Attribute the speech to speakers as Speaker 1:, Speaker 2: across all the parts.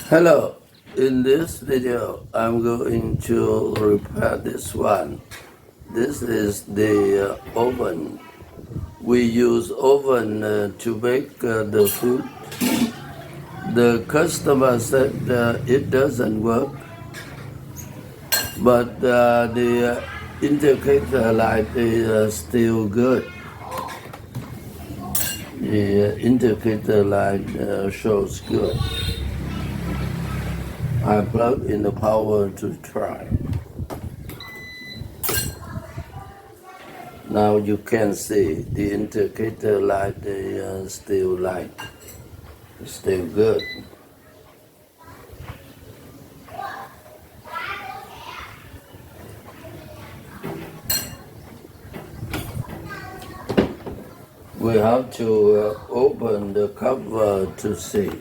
Speaker 1: Hello, in this video I'm going to repair this one. This is the oven. We use oven to bake the food. The customer said it doesn't work, but the indicator light is still good. The indicator light shows good. I plug in the power to try. Now you can see the indicator light is still light, still good. We have to open the cover to see.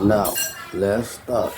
Speaker 1: Now let's start.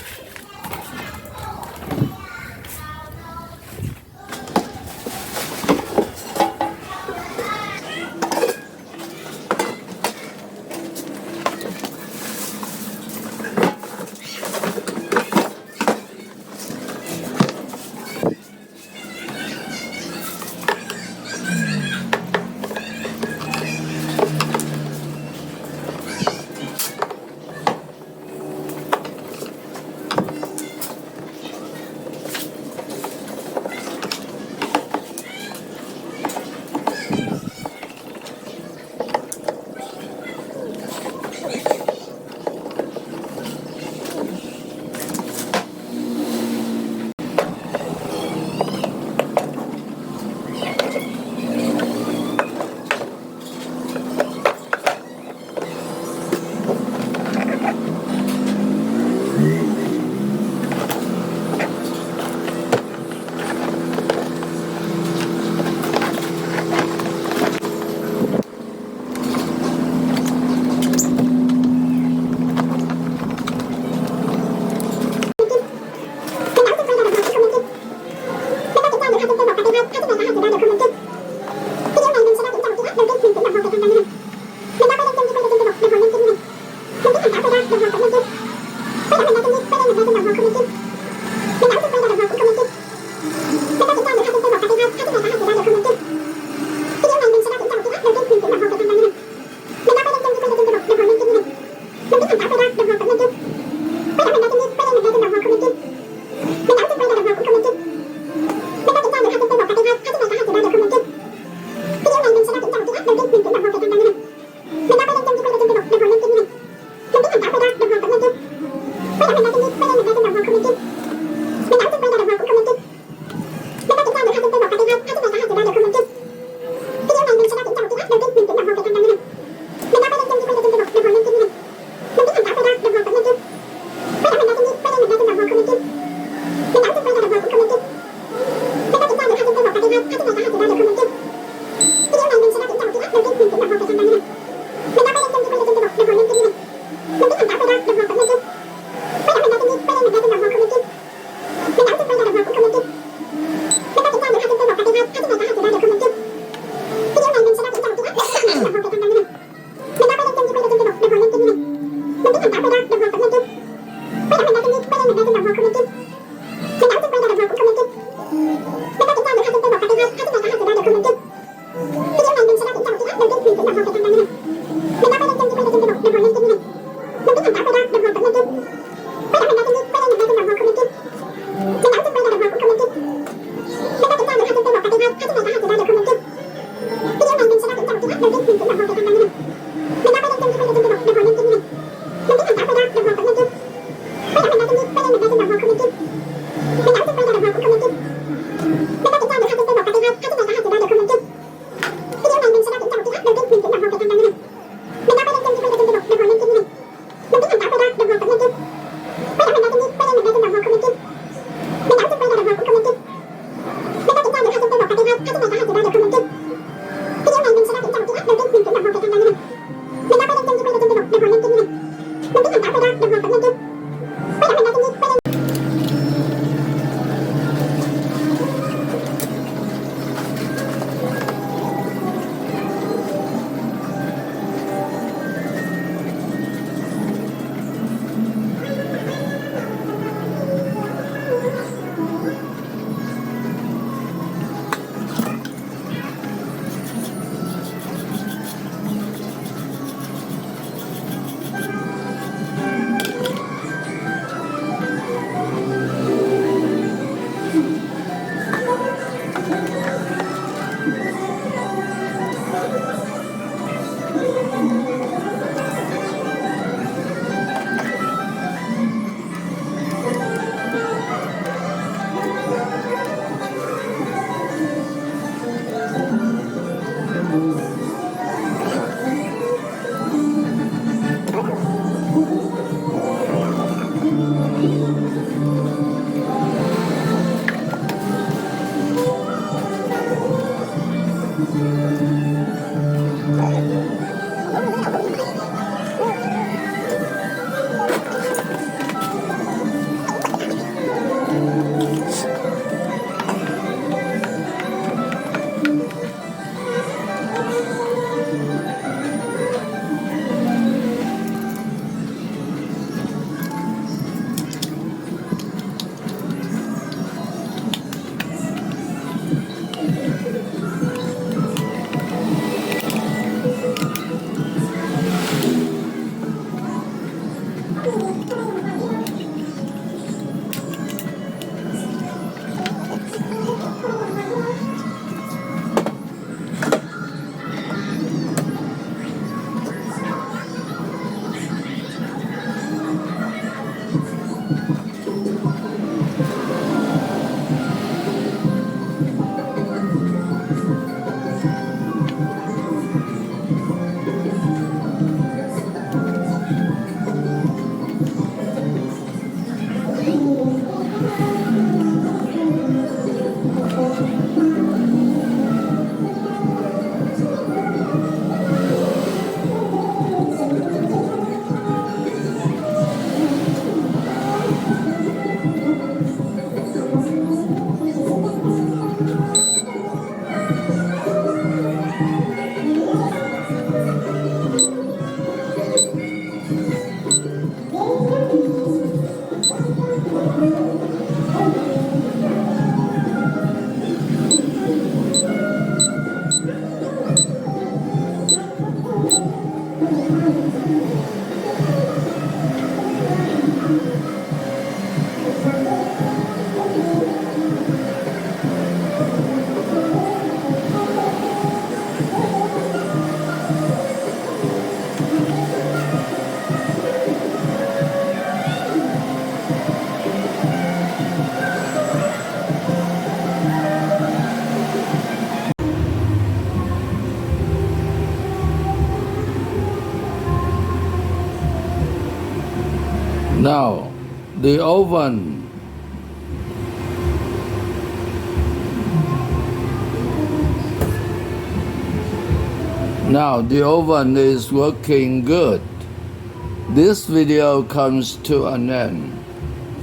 Speaker 1: Now, the oven is working good. This video comes to an end.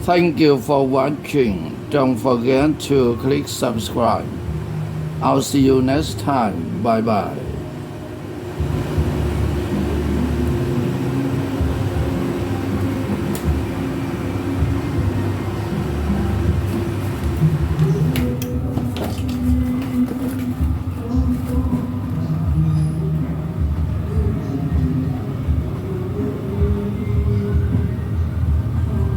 Speaker 1: Thank you for watching. Don't forget to click subscribe. I'll see you next time. Bye bye.